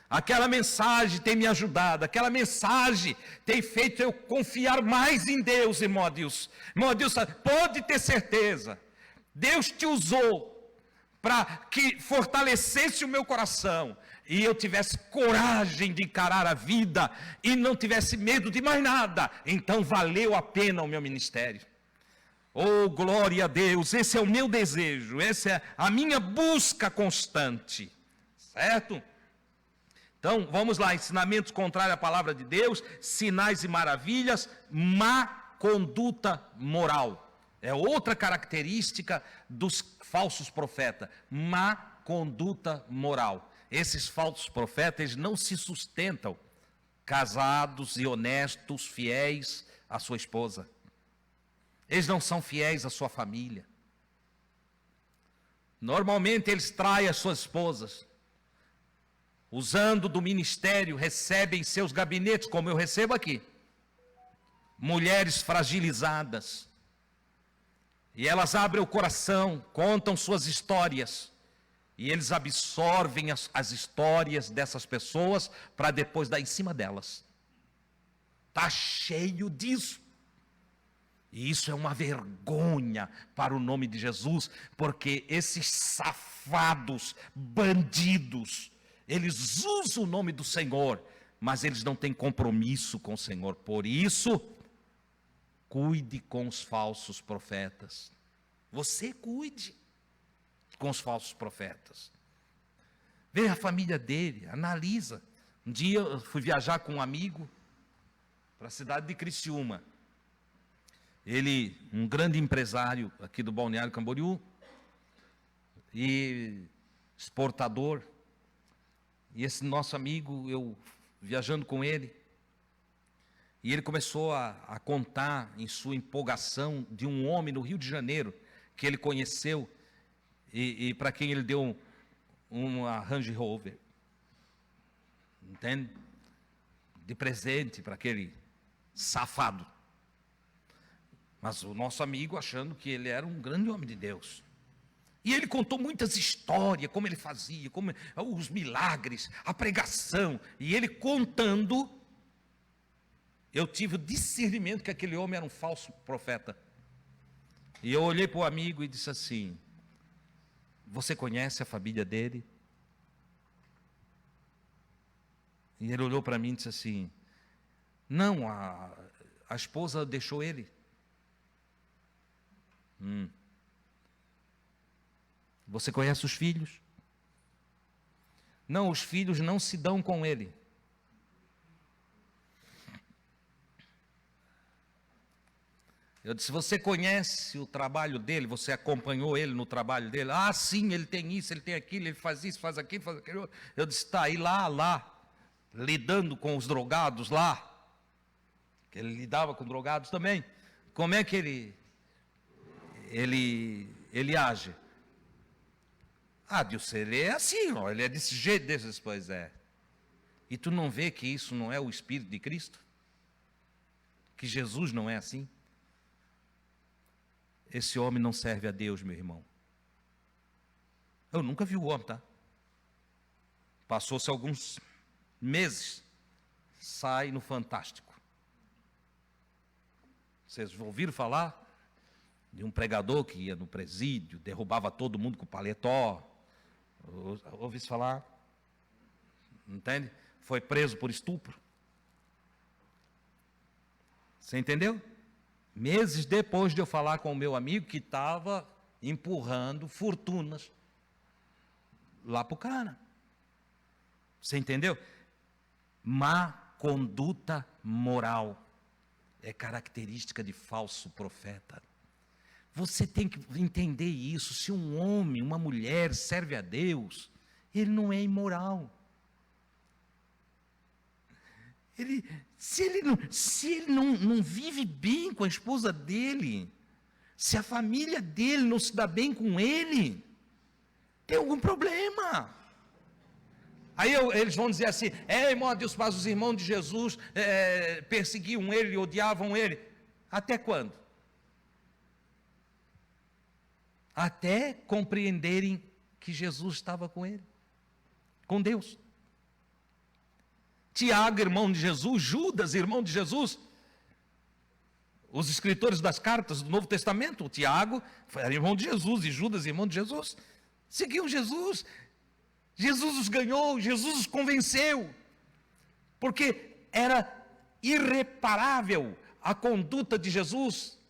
Aquela mensagem tem me ajudado. Aquela mensagem tem feito eu confiar mais em Deus, irmão Adilson. Irmão Adilson, pode ter certeza. Deus te usou para que fortalecesse o meu coração e eu tivesse coragem de encarar a vida e não tivesse medo de mais nada. Então valeu a pena o meu ministério. Oh, glória a Deus, esse é o meu desejo, essa é a minha busca constante, certo? Então, vamos lá, ensinamentos contrários à palavra de Deus, sinais e maravilhas, má conduta moral. É outra característica dos falsos profetas, má conduta moral. Esses falsos profetas, eles não se sustentam casados e honestos, fiéis à sua esposa. Eles não são fiéis à sua família. Normalmente eles traem as suas esposas. Usando do ministério, recebem em seus gabinetes, como eu recebo aqui, mulheres fragilizadas. E elas abrem o coração, contam suas histórias. E eles absorvem as histórias dessas pessoas para depois dar em cima delas. Está cheio disso. E isso é uma vergonha para o nome de Jesus, porque esses safados, bandidos, eles usam o nome do Senhor, mas eles não têm compromisso com o Senhor. Por isso, cuide com os falsos profetas. Você cuide com os falsos profetas. Vê a família dele, analisa. Um dia eu fui viajar com um amigo para a cidade de Criciúma. Ele, um grande empresário aqui do Balneário Camboriú, e exportador. E esse nosso amigo, eu viajando com ele, e ele começou a contar em sua empolgação de um homem no Rio de Janeiro, que ele conheceu, e para quem ele deu uma Range Rover, entende? De presente para aquele safado. Mas o nosso amigo achando que ele era um grande homem de Deus. E ele contou muitas histórias, como ele fazia, como os milagres, a pregação. E ele contando, eu tive o discernimento que aquele homem era um falso profeta. E eu olhei para o amigo e disse assim: você conhece a família dele? E ele olhou para mim e disse assim: não, a esposa deixou ele. Você conhece os filhos? Não, os filhos não se dão com ele. Eu disse: você conhece o trabalho dele? Você acompanhou ele no trabalho dele? Ah, sim, ele tem isso, ele tem aquilo, ele faz isso, faz aquilo, faz aquilo. Eu disse: tá, e lá, lidando com os drogados lá, que ele lidava com drogados também, como é que ele age? Ah, Deus, ele é assim, ó, ele é desse jeito, desses, pois é. E tu não vê que isso não é o Espírito de Cristo? Que Jesus não é assim? Esse homem não serve a Deus, meu irmão. Eu nunca vi o homem, tá? Passou-se alguns meses, sai no Fantástico. Vocês ouviram falar de um pregador que ia no presídio, derrubava todo mundo com paletó? Ouviu isso falar? Entende? Foi preso por estupro. Você entendeu? Meses depois de eu falar com o meu amigo que estava empurrando fortunas lá para o cara. Você entendeu? Má conduta moral é característica de falso profeta. Você tem que entender isso. Se um homem, uma mulher serve a Deus, ele não é imoral. Se ele não vive bem com a esposa dele, se a família dele não se dá bem com ele, tem algum problema. Aí eles vão dizer assim: irmão, Deus, mas os irmãos de Jesus perseguiam ele, odiavam ele. Até quando? Até compreenderem que Jesus estava com ele, com Deus. Tiago, irmão de Jesus, Judas, irmão de Jesus, os escritores das cartas do Novo Testamento, o Tiago era irmão de Jesus e Judas, irmão de Jesus, seguiam Jesus. Jesus os ganhou, Jesus os convenceu, porque era irreparável a conduta de Jesus.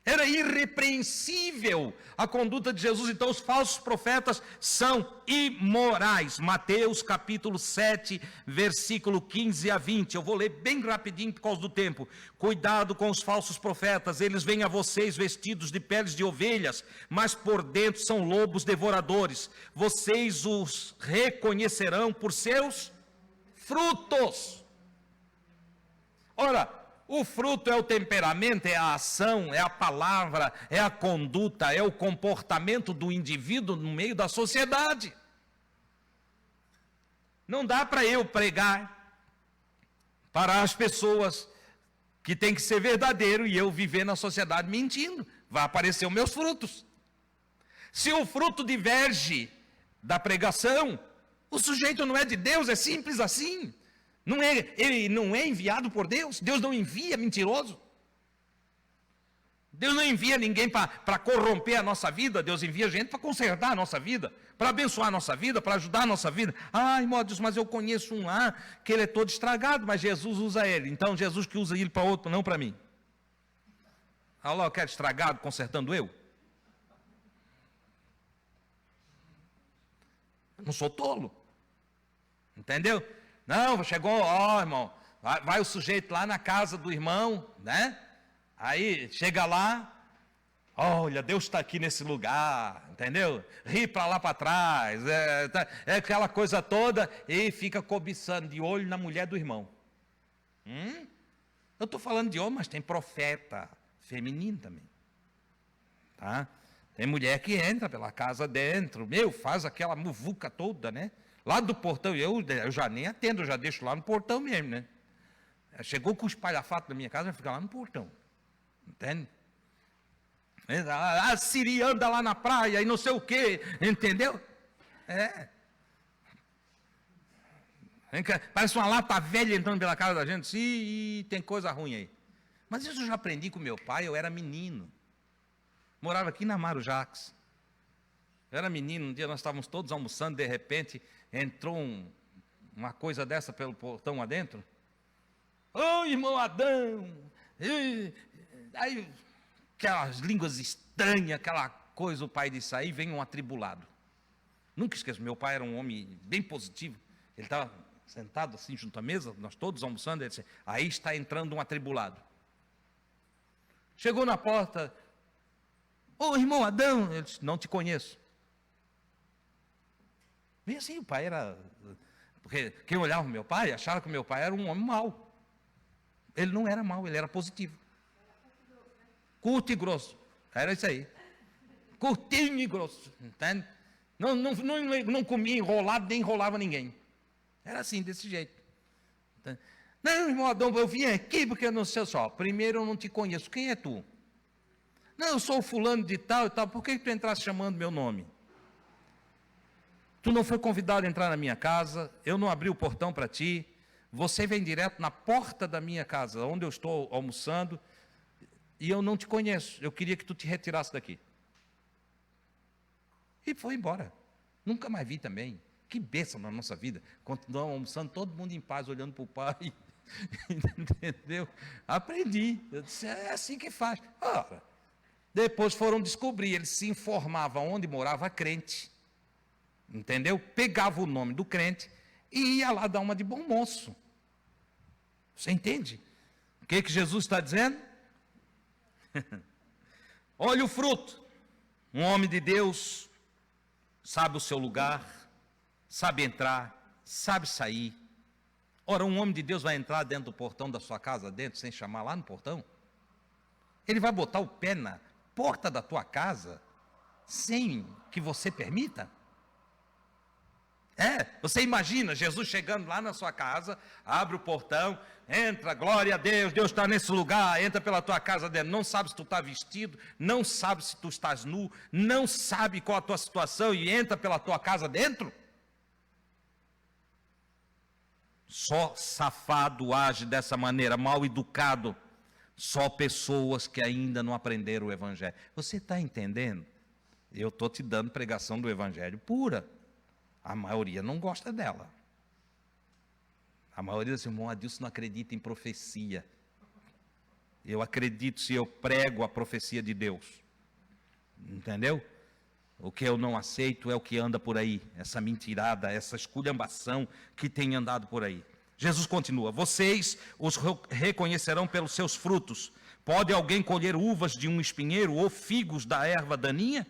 Era irrepreensível a conduta de Jesus. Então os falsos profetas são imorais. Mateus capítulo 7, versículo 15 a 20. Eu vou ler bem rapidinho por causa do tempo. Cuidado com os falsos profetas. Eles vêm a vocês vestidos de peles de ovelhas, mas por dentro são lobos devoradores. Vocês os reconhecerão por seus frutos. Ora, o fruto é o temperamento, é a ação, é a palavra, é a conduta, é o comportamento do indivíduo no meio da sociedade. Não dá para eu pregar para as pessoas que tem que ser verdadeiro e eu viver na sociedade mentindo. Vai aparecer os meus frutos. Se o fruto diverge da pregação, o sujeito não é de Deus, é simples assim. Ele não é enviado por Deus, Deus não envia mentiroso. Deus não envia ninguém para corromper a nossa vida, Deus envia gente para consertar a nossa vida, para abençoar a nossa vida, para ajudar a nossa vida. Ah, irmão Deus, mas eu conheço um lá que ele é todo estragado, mas Jesus usa ele. Então Jesus que usa ele para outro, não para mim. Ah lá, eu quero estragado consertando eu? Eu não sou tolo. Entendeu? Não, chegou, ó irmão, vai o sujeito lá na casa do irmão, né? Aí chega lá, olha, Deus está aqui nesse lugar, entendeu? Ri para lá para trás, é aquela coisa toda, e fica cobiçando de olho na mulher do irmão. Eu estou falando de homem, mas tem profeta feminino também. Tá? Tem mulher que entra pela casa dentro, faz aquela muvuca toda, né? Lá do portão, eu já nem atendo, eu já deixo lá no portão mesmo, né? Chegou com o espalhafato da minha casa, vai ficar lá no portão. Entende? A Siri anda lá na praia e não sei o quê, entendeu? Parece uma lata velha entrando pela casa da gente. Sim, tem coisa ruim aí. Mas isso eu já aprendi com meu pai, eu era menino. Morava aqui na Mário Jacques. Eu era menino, um dia nós estávamos todos almoçando, de repente entrou uma coisa dessa pelo portão adentro. Ô irmão Adão! Aí, aquelas línguas estranhas, aquela coisa, o pai disse, aí vem um atribulado. Nunca esqueço, meu pai era um homem bem positivo. Ele estava sentado assim junto à mesa, nós todos almoçando, ele disse, aí está entrando um atribulado. Chegou na porta, ô irmão Adão, ele disse, não te conheço. Bem assim, o pai era... Porque quem olhava o meu pai, achava que o meu pai era um homem mau. Ele não era mau, ele era positivo. Curto e grosso. Era isso aí. Curtinho e grosso. Entende? Não comia enrolado, nem enrolava ninguém. Era assim, desse jeito. Entende? Não, irmão Adão, eu vim aqui porque eu não sei só. Primeiro, eu não te conheço. Quem é tu? Não, eu sou o fulano de tal e tal. Por que tu entraste chamando meu nome? Tu não foi convidado a entrar na minha casa, eu não abri o portão para ti, você vem direto na porta da minha casa, onde eu estou almoçando, e eu não te conheço, eu queria que tu te retirasse daqui. E foi embora. Nunca mais vi também. Que bênção na nossa vida. Continuamos almoçando, todo mundo em paz, olhando para o pai. Entendeu? Aprendi. Eu disse, é assim que faz. Ora, depois foram descobrir, eles se informavam onde morava crente. Entendeu? Pegava o nome do crente e ia lá dar uma de bom moço. Você entende? O que Jesus está dizendo? Olha o fruto. Um homem de Deus sabe o seu lugar, sabe entrar, sabe sair. Ora, um homem de Deus vai entrar dentro do portão da sua casa, dentro, sem chamar lá no portão? Ele vai botar o pé na porta da tua casa, sem que você permita? Você imagina Jesus chegando lá na sua casa, abre o portão, entra, glória a Deus, Deus está nesse lugar, entra pela tua casa dentro, não sabe se tu está vestido, não sabe se tu estás nu, não sabe qual a tua situação e entra pela tua casa dentro? Só safado age dessa maneira, mal educado, só pessoas que ainda não aprenderam o Evangelho. Você está entendendo? Eu estou te dando pregação do Evangelho pura. A maioria não gosta dela. A maioria diz, irmão Adilson não acredita em profecia. Eu acredito se eu prego a profecia de Deus. Entendeu? O que eu não aceito é o que anda por aí. Essa mentirada, essa esculhambação que tem andado por aí. Jesus continua, vocês os reconhecerão pelos seus frutos. Pode alguém colher uvas de um espinheiro ou figos da erva daninha?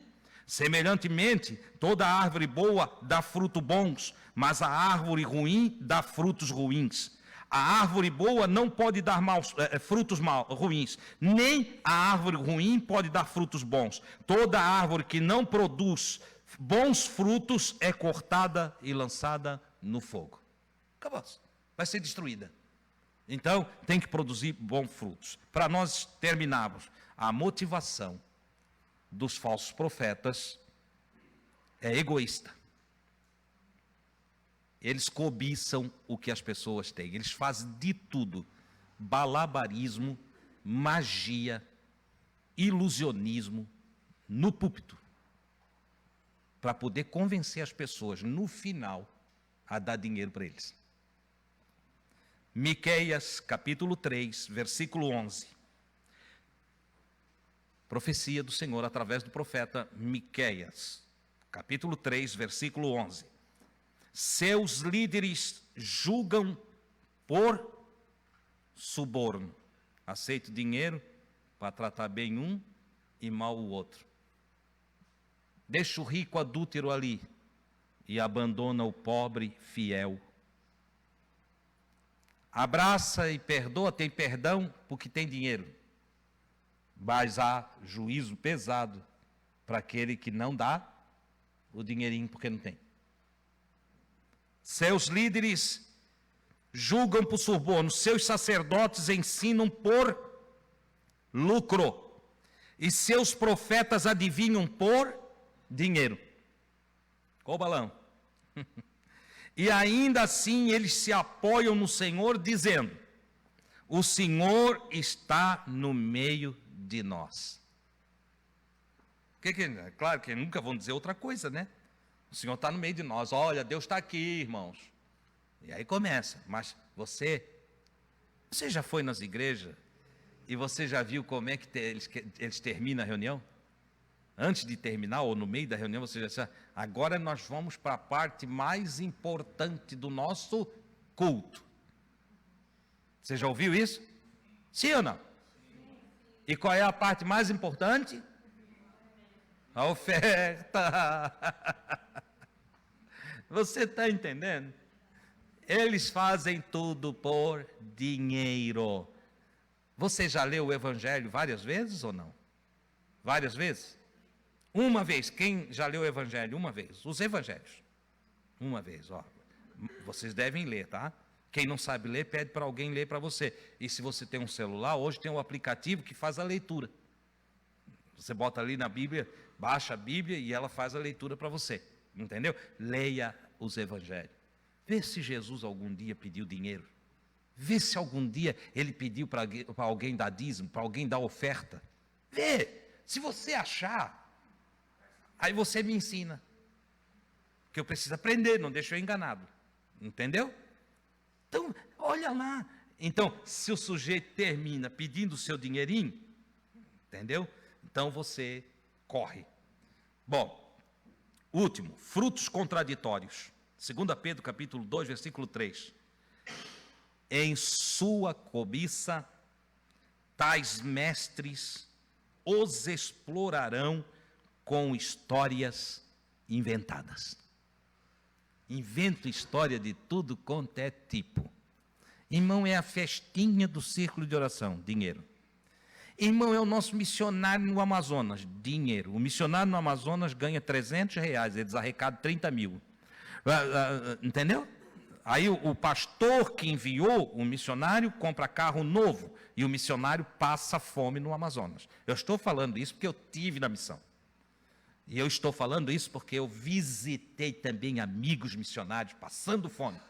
Semelhantemente, toda árvore boa dá frutos bons, mas a árvore ruim dá frutos ruins. A árvore boa não pode dar frutos ruins, nem a árvore ruim pode dar frutos bons. Toda árvore que não produz bons frutos é cortada e lançada no fogo. Acabou, vai ser destruída. Então, tem que produzir bons frutos. Para nós terminarmos, a motivação dos falsos profetas é egoísta. Eles cobiçam o que as pessoas têm. Eles fazem de tudo. Balabarismo, magia, ilusionismo no púlpito, para poder convencer as pessoas, no final, a dar dinheiro para eles. Miqueias, capítulo 3, versículo 11. Profecia do Senhor através do profeta Miqueias, capítulo 3, versículo 11. Seus líderes julgam por suborno. Aceita dinheiro para tratar bem um e mal o outro. Deixa o rico adúltero ali e abandona o pobre fiel. Abraça e perdoa, tem perdão porque tem dinheiro. Mas há juízo pesado para aquele que não dá o dinheirinho porque não tem. Seus líderes julgam por suborno, seus sacerdotes ensinam por lucro, e seus profetas adivinham por dinheiro. Qual o balão? E ainda assim eles se apoiam no Senhor, dizendo: o Senhor está no meio de nós. Claro que nunca vão dizer outra coisa, né? O Senhor está no meio de nós. Olha, Deus está aqui, irmãos. E aí começa. Mas você já foi nas igrejas e você já viu como é que eles terminam a reunião? Antes de terminar, ou no meio da reunião, você já disse: agora nós vamos para a parte mais importante do nosso culto. Você já ouviu isso? Sim ou não? E qual é a parte mais importante? A oferta. Você está entendendo? Eles fazem tudo por dinheiro. Você já leu o Evangelho várias vezes ou não? Várias vezes? Uma vez. Quem já leu o Evangelho? Uma vez. Os Evangelhos. Uma vez, ó. Vocês devem ler, tá? Quem não sabe ler, pede para alguém ler para você. E se você tem um celular, hoje tem um aplicativo que faz a leitura. Você bota ali na Bíblia, baixa a Bíblia e ela faz a leitura para você. Entendeu? Leia os Evangelhos. Vê se Jesus algum dia pediu dinheiro. Vê se algum dia ele pediu para alguém dar dízimo, para alguém dar oferta. Vê. Se você achar, aí você me ensina. Que eu preciso aprender, não deixa eu enganado. Entendeu? Então, olha lá. Então, se o sujeito termina pedindo o seu dinheirinho, entendeu? Então você corre. Bom, último, frutos contraditórios. 2 Pedro capítulo 2, versículo 3. Em sua cobiça, tais mestres os explorarão com histórias inventadas. Invento história de tudo quanto é tipo. Irmão, é a festinha do círculo de oração, dinheiro. Irmão, é o nosso missionário no Amazonas, dinheiro. O missionário no Amazonas ganha R$300, eles arrecadam 30 mil. Entendeu? Aí o pastor que enviou o missionário compra carro novo e o missionário passa fome no Amazonas. Eu estou falando isso porque eu tive na missão. E eu estou falando isso porque eu visitei também amigos missionários passando fome.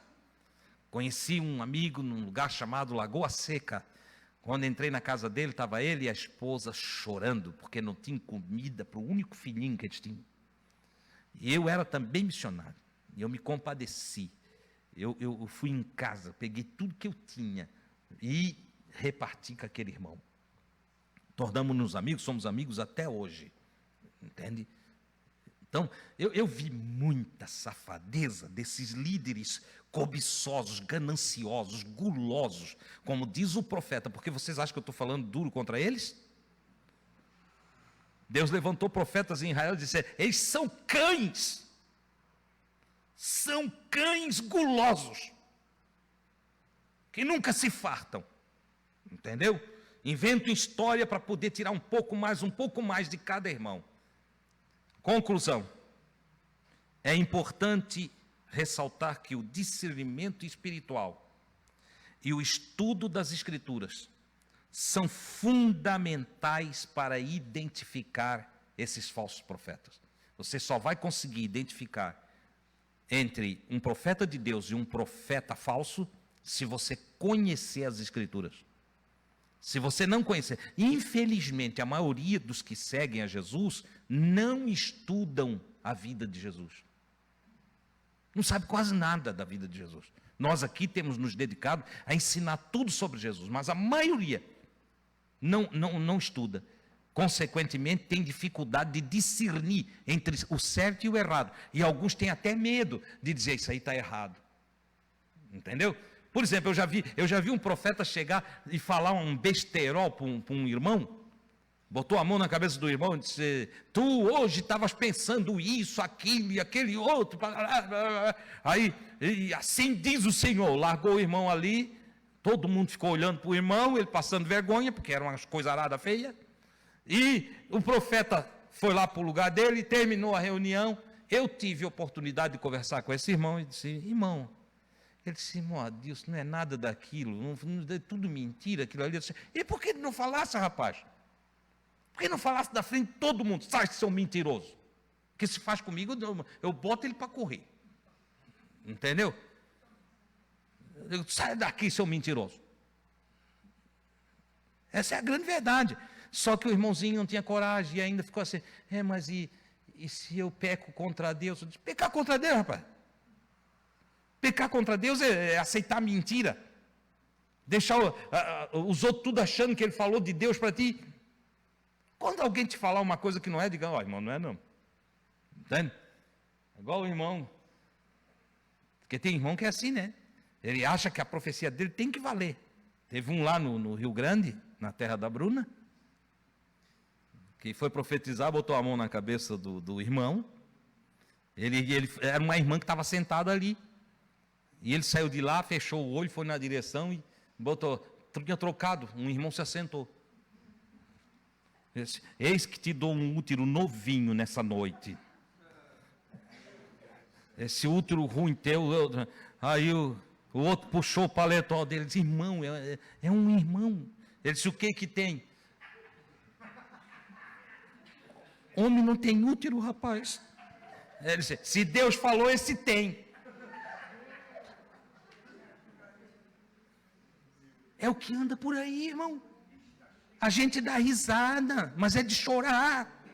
Conheci um amigo num lugar chamado Lagoa Seca. Quando entrei na casa dele, estava ele e a esposa chorando, porque não tinha comida para o único filhinho que eles tinham. E eu era também missionário, e eu me compadeci. Eu fui em casa, peguei tudo que eu tinha e reparti com aquele irmão. Tornamos-nos amigos, somos amigos até hoje. Entende? Então, eu vi muita safadeza desses líderes cobiçosos, gananciosos, gulosos, como diz o profeta, porque vocês acham que eu estou falando duro contra eles? Deus levantou profetas em Israel e disse: eles são cães gulosos, que nunca se fartam, entendeu? Inventam história para poder tirar um pouco mais de cada irmão. Conclusão, é importante ressaltar que o discernimento espiritual e o estudo das Escrituras são fundamentais para identificar esses falsos profetas. Você só vai conseguir identificar entre um profeta de Deus e um profeta falso se você conhecer as Escrituras. Se você não conhecer, infelizmente a maioria dos que seguem a Jesus não estudam a vida de Jesus. Não sabe quase nada da vida de Jesus. Nós aqui temos nos dedicado a ensinar tudo sobre Jesus, mas a maioria não estuda. Consequentemente, tem dificuldade de discernir entre o certo e o errado. E alguns têm até medo de dizer, isso aí está errado. Entendeu? Por exemplo, eu já vi um profeta chegar e falar um besterol para um irmão, botou a mão na cabeça do irmão e disse, tu hoje estavas pensando isso, aquilo e aquele outro. Aí, e assim diz o Senhor, largou o irmão ali, todo mundo ficou olhando para o irmão, ele passando vergonha, porque eram umas coisas aradas feias. E o profeta foi lá para o lugar dele, terminou a reunião. Eu tive a oportunidade de conversar com esse irmão e disse, irmão, ele disse, irmão, Deus, não é nada daquilo, é tudo mentira aquilo ali. Eu disse, e por que não falasse, rapaz? Por que não falasse da frente de todo mundo? Sai, seu mentiroso. O que se faz comigo, eu boto ele para correr. Entendeu? Eu, sai daqui, seu mentiroso. Essa é a grande verdade. Só que o irmãozinho não tinha coragem e ainda ficou assim, mas e se eu peco contra Deus? Eu disse, pecar contra Deus, rapaz? Pecar contra Deus é aceitar mentira. Deixar os outros tudo achando que ele falou de Deus para ti. Quando alguém te falar uma coisa que não é, diga, ó, irmão, não é não. Entende? Igual o irmão. Porque tem irmão que é assim, né? Ele acha que a profecia dele tem que valer. Teve um lá no Rio Grande, na terra da Bruna, que foi profetizar, botou a mão na cabeça do irmão. Ele era uma irmã que estava sentada ali. E ele saiu de lá, fechou o olho, foi na direção e botou, tinha trocado, um irmão se assentou. Disse, eis que te dou um útero novinho nessa noite. Esse útero ruim teu, aí o outro puxou o paletó dele, disse, irmão, é um irmão. Ele disse, o que tem? Homem não tem útero, rapaz. Ele disse, se Deus falou, esse tem. É o que anda por aí, irmão. A gente dá risada, mas é de chorar.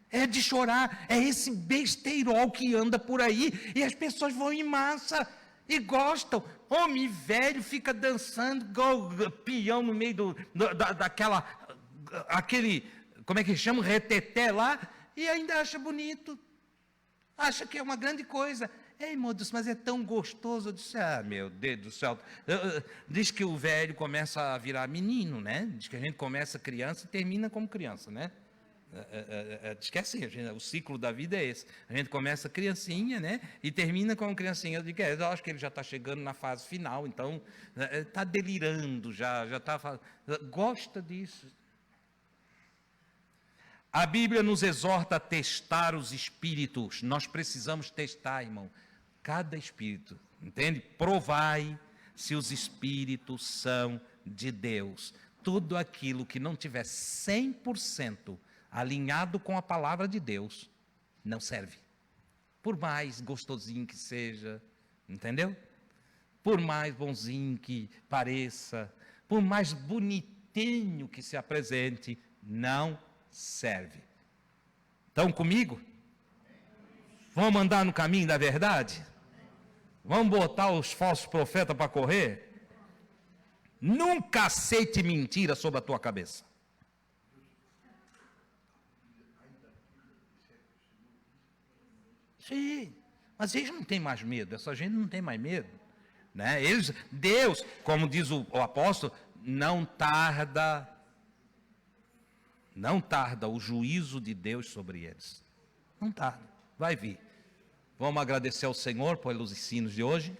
É de chorar. É esse besteirol que anda por aí. E as pessoas vão em massa e gostam. Homem velho fica dançando igual peão no meio aquele, como é que chama? Reteté lá. E ainda acha bonito. Acha que é uma grande coisa. Ei, meu Deus, mas é tão gostoso. Eu disse, meu Deus do céu. Diz que o velho começa a virar menino, né? Diz que a gente começa criança e termina como criança, né? Diz que é assim, o ciclo da vida é esse. A gente começa criancinha, né? E termina como criancinha. Eu digo, eu acho que ele já está chegando na fase final, então está delirando, já está... Gosta disso. A Bíblia nos exorta a testar os espíritos. Nós precisamos testar, irmão, cada espírito, entende? Provai se os espíritos são de Deus. Tudo aquilo que não tiver 100% alinhado com a palavra de Deus, não serve. Por mais gostosinho que seja, entendeu? Por mais bonzinho que pareça, por mais bonitinho que se apresente, não serve. Estão comigo? Vamos andar no caminho da verdade? Vamos botar os falsos profetas para correr? Nunca aceite mentira sobre a tua cabeça. Sim, mas eles não têm mais medo, essa gente não tem mais medo, né? Deus, como diz o apóstolo, não tarda o juízo de Deus sobre eles. Não tarda, vai vir. Vamos agradecer ao Senhor pelos ensinos de hoje.